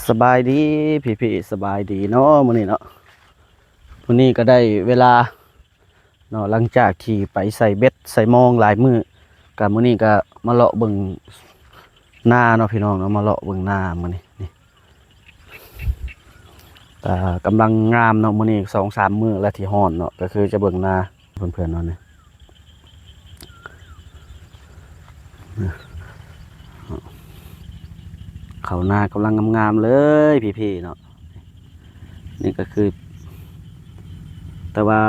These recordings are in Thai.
สบายดีพี่สบายดีเนาะมื้อนี้เนาะมื้อนี้ก็ได้เวลาเนาะหลังจากที่ไปใส่เบ็ดใส่มองหลายมื้อก็มื้อนี้ก็มาเลาะเบิ่งนาเนาะพี่น้องเนาะมาเลาะเบิ่งนามื้อนี้นี่ก็กำลังงามเนาะมื้อนี้2-3มื้อแล้วที่ฮ้อนเนาะก็คือจะเบิ่งนาเพื่อนๆเนาะนี่เขานากำลังงามๆเลยพี่เนาะนี่ก็คือแต่ว่า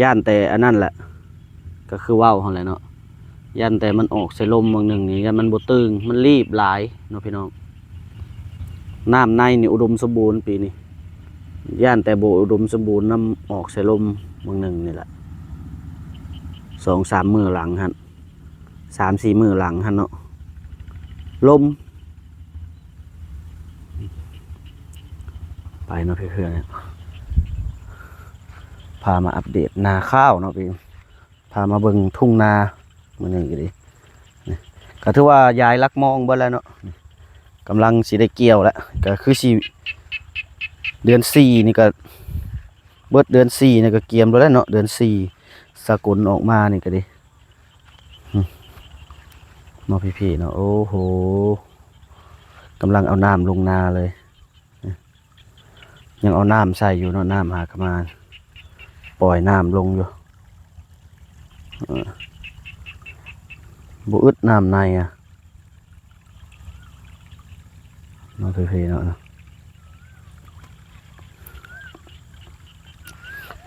ย่านแต่อันนั้นแหละก็คือว่าวเขาแหละเนาะย่านแต่มันออกใส่ลมบางหนึ่งนี่กันมันบ่ตึงมันรีบหลายเนาะพี่น้องน้ำในนี่อุดมสมบูรณ์ปีนี้ย่านแต่บ่อุดมสมบูรณ์น้ำออกใส่ลมบางหนึ่งนี่แหละ2-3 มื้อหลังฮะ3-4 มื้อหลังฮะเนาะลมไปเนาะเพื่อนๆพามาอัปเดตนาข้าวเนาะพี่พามาเบิ่งทุ่งนามื้อนี้ก็ดีก็ถือว่ายายลักมองเบิดแล้วเนาะกำลังสิได้เกี่ยวแล้วก็คือสิเดือน4นี่ก็เบิดเดือน4นี่ก็เกี่ยมแล้วเนาะเดือน4สกุลออกมานี่ก็ดีเนาะพี่ๆเนาะโอ้โหกำลังเอาน้ำลงนาเลยยังเอาน้ำใส่อยู่เนาะน้ำหากมาปล่อยน้ำลงอยู่บ่อึดน้ำในอ่ะเนาะพี่ๆเนาะ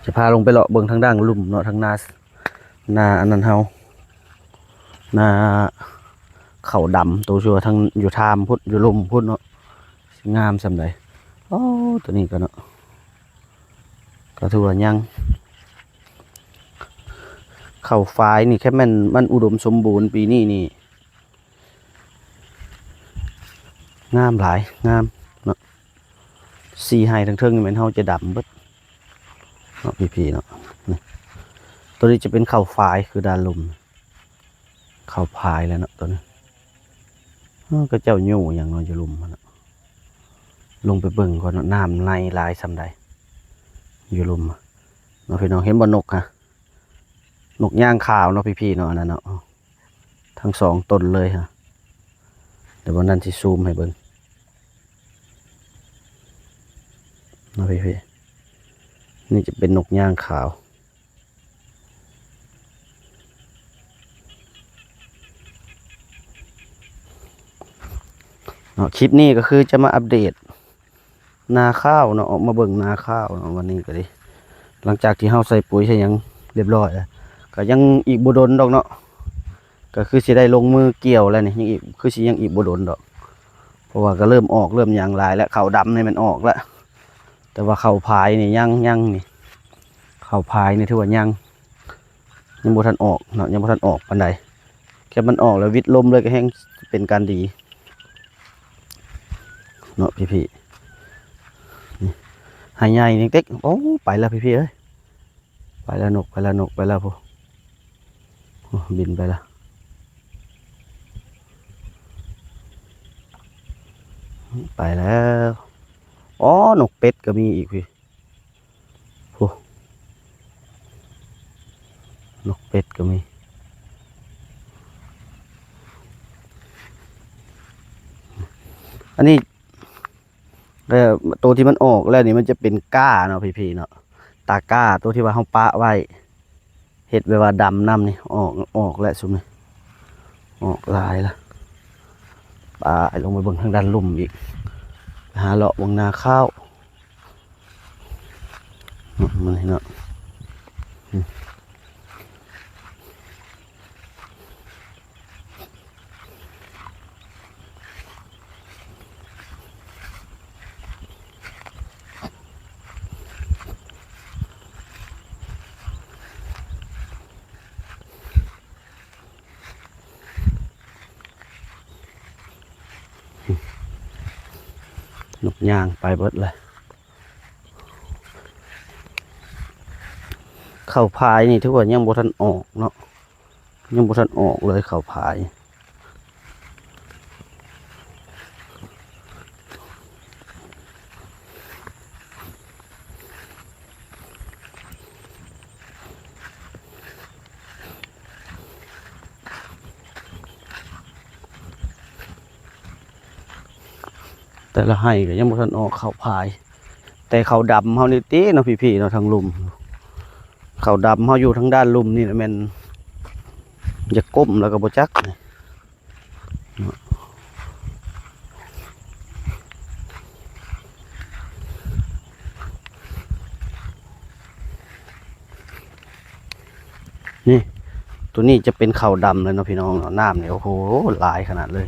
จะพาลงไปเลาะเบิ่งทางด้านลุ่มเนาะทางนาอันนั้นเฮานาเขาดำตัวชัวทางอยู่ทามพุทธอยู่ลุ่มพุทธเนาะงามสำใดโอ้ตัวนี้ก็เนาะก็ถือว่ายังเข่าฝายนี่แค่มันอุดมสมบูรณ์ปีนี้นี่งามหลายงามเนาะสีไห้ทั้งเทิงนี่มันเฮาจะดำเบิดเนาะพี่ๆเนาะนี่ตัวนี้จะเป็นเข่าฝายคือด้านลมเข่าพายแล้วเนาะตัวนี้ก็เจ้าโย่อย่างน้อยจะลุมมันลงไปเบิ่งก่อนเนาะน้ำในลายสำใดอยู่ลุมเนาะพี่น้องเห็นบ่นกฮะนกย่างขาวเนาะพี่ๆเนาะนั่นเนาะทั้งสองตนเลยฮะเดี๋ยววันนั้นสิซูมให้เบิ่งเนาะพี่ๆนี่จะเป็นนกย่างขาวเนาะคลิปนี้ก็คือจะมาอัปเดตนาข้าวเนาะออกมาเบิ่งนาข้าวเนาะวันนี้ก็ดีหลังจากที่เฮาใส่ปุ๋ยใช่ยังเรียบร้อยแล้วก็ยังอีกบ่ดนดอกเนาะก็คือสิได้ลงมือเกี่ยวแล้วนี่ยังอีกคือสิยังอีกบ่ดนดอกเพราะว่าก็เริ่มออกเริ่มยางลายแล้วข้าวดำนี่มันออกแล้วแต่ว่าข้าวพายนี่ยังนี่ข้าวพายนี่ถือว่ายังบ่ทันออกเนาะยังบ่ทันออกปานใดแค่มันออกแล้ววิดลมเลยก็แห้งเป็นการดีเนาะพี่หายใหญ่นี่เต็กโอ้ไปแล้วพี่เอ้ยไปแล้วนกไปแล้วพวกบินไปแล้วไปแล้วอ๋อนกเป็ดก็มีอีกพี่พวกนกเป็ดก็มีอันนี้ตัวที่มันออกแล้วนี่มันจะเป็นก้าเนาะพี่เนาะตาก้าตัวที่ว่าเขาปะไว้เห็ดไว้ว่าดำน้ำนี่ออกแล้วสุดนี่ออกลายละปลาลงไปเบิ่งทางด้านลุ่มอีกหาเลาะวงนาข้าวมันเนาะนกย่างไปเบิดเลยข้าวพายนี่ทุกคนยังบ่ทันออกเนาะยังบ่ทันออกเลยข้าวพาย แต่ละให้ก็ยังบ่ทันออกข้าวพายแต่ข้าวดำเฮานี่ติเนาะพี่ๆเนาะทางลุ่มข้าวดำเฮาอยู่ทางด้านลุ่มนี่แม่นจะก้มแล้วก็บ่จักนี่ตัวนี้จะเป็นข้าวดำเลยเนาะพี่น้องเนาะน้ำเนี่ยโอ้โหหลายขนาดเลย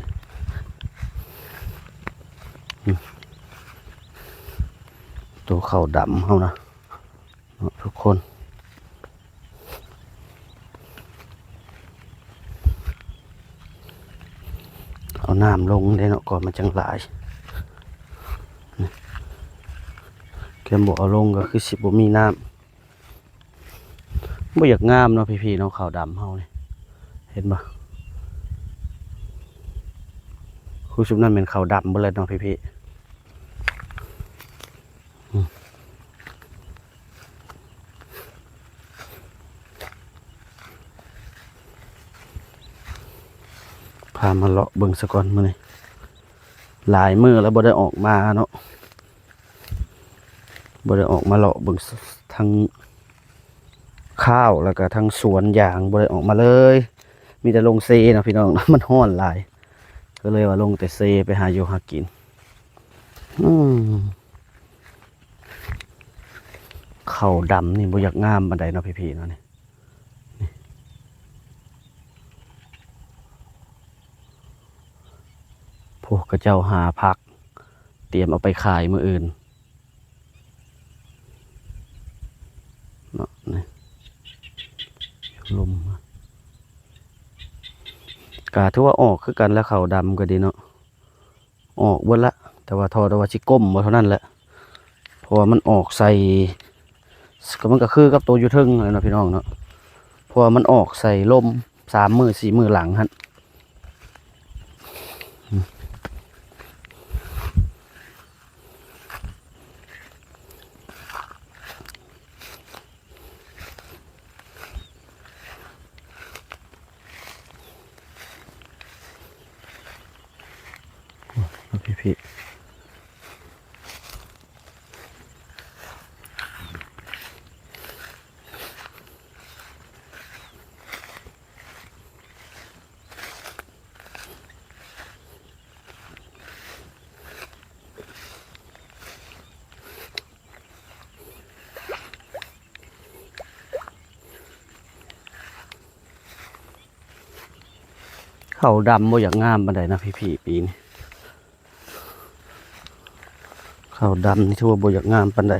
ตัวข้าวดำเขานะทุกคนเอาน้ำลงได้เนาะก่อนมันจังหลายแกบอกเอาลงก็คือสิบ่มีน้ำบ่อยากงามเนาะพี่ๆเนาะข้าวดำเขาเนี่ยเห็นปะคือชุบนั้นเป็นข้าวดำเบลเลยเนาะพี่พามาเลาะเบิ่งสะก่อนมื้อนี้หลายมื้อแล้วบ่ได้ออกมาเนาะบ่ได้ออกมาเลาะเบิ่งทั้งข้าวแล้วก็ทั้งสวนยางบ่ได้ออกมาเลยมีแต่ลงเซเนาะพี่น้อง มันร้อนหลายก็เลยว่าลงแต่เซไปหาอยู่หากินข้าวดำนี่บ่อยากงามปานใดเนาะพี่ๆเนาะนี่พวกกระเจ้าหาพักเตรียมเอาไปขายมื้ออื่นเนาะนี่ลมกะถือว่าออกคือกันแล้วข้าวดำก็ดีเนาะออกเบิดละแต่ว่าแต่ว่าสิก้มบ่เท่านั้นแหละเพราะว่ามันออกใส่ก็มันก็คือกับตัวอยู่เทิงเลยเนาะพี่น้องเนาะเพราะว่ามันออกใส่ลม3 มื้อ 4 มื้อหลังหั่นพี่ข้าวดำบ่อยากงามปานใดนะพี่ปีนี้ข้าวดำนี่ถือว่าบ่อยากงามปานใด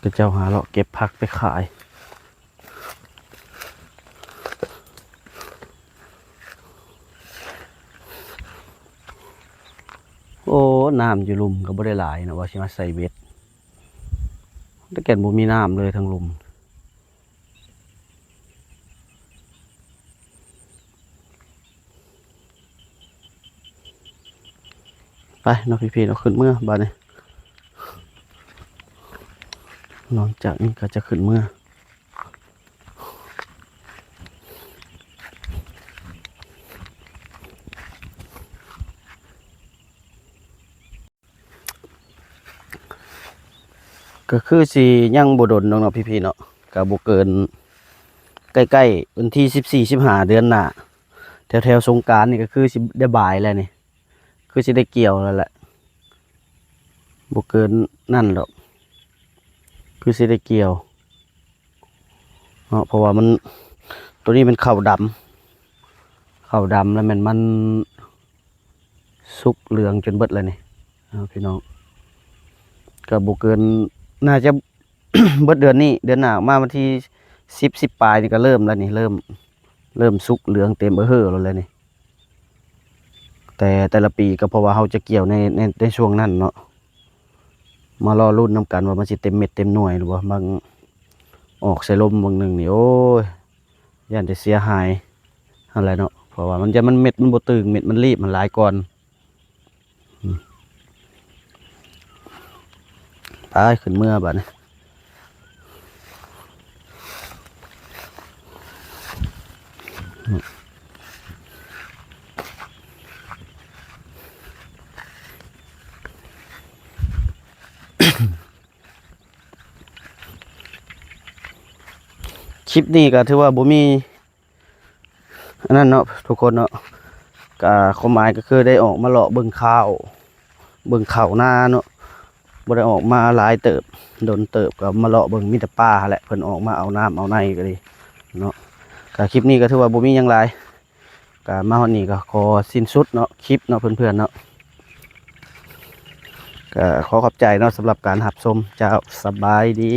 ก็เจ้าหาเลาะเก็บผักไปขายโอ้น้ำอยู่ลุมก็บ่ได้หลายนะว่าสิมาใส่เบ็ดแต่แก่นบ่มีน้ำเลยทั้งลุมไปเนาะพี่ๆเนาะขึ้นเมื่อบ้านนี้นอกจากนี้ก็จะขึ้นเมื่อก็คือสิยังบ่ดนเนาะพี่ๆเนาะก็บ่เกินใกล้ๆวันที่14-15เดือนหน้าแถวๆสงกรานต์นี่ก็คือสิได้บ่ายแล้วนี่คือสิได้เกี่ยวแล้วแหละบ่เกินนั่นหรอกคือสิได้เกี่ยวเพราะว่ามันตัวนี้เป็นข้าวดำแล้วมันสุกเหลืองจนเบิดเลยนี่พี่น้องก็บ่เกินน่าจะ เบิดเดือนนี้เดือนหน้ามาวันที่10ปลายนี่ก็เริ่มแล้วนี่เริ่มสุกเหลืองเต็มเฮ้อแล้วเลยนี่แต่ละปีก็เพราะว่าเขาจะเกี่ยวในช่วงนั้นเนาะมารอรุ่นนำกันว่ามันสิเต็มเม็ดเต็มหน่วยหรือว่า ออกใส่ลมบางหนึ่งนี่โอ้ยย่านจะเสียหายอะไรเนาะเพราะว่ามันเม็ดมันบ่ตึงเม็ดมันรีบมันหลายก่อนตายขึ้นเมื่อบัดนี้คลิปนี้ก็ถือว่าบ่มีอันนั้นเนาะทุกคนเนาะก็ความหมายก็คือได้ออกมาเลาะเบิ่งข้าวเบิ่งข้าวนาเนาะบ่ได้ออกมาหลายเติบโดนเติบก็มาเลาะเบิ่งมีแต่ป่าแหละเพิ่นออกมาเอาน้ำเอาในก็ดีเนาะก็คลิปนี้ก็ถือว่าบ่มีหยังหลายก็มาฮอดนี้ก็ขอสิ้นสุดเนาะคลิปเนาะเพื่อนๆเนาะก็ขอขอบใจเนาะสำหรับการรับชมเจ้าสบายดี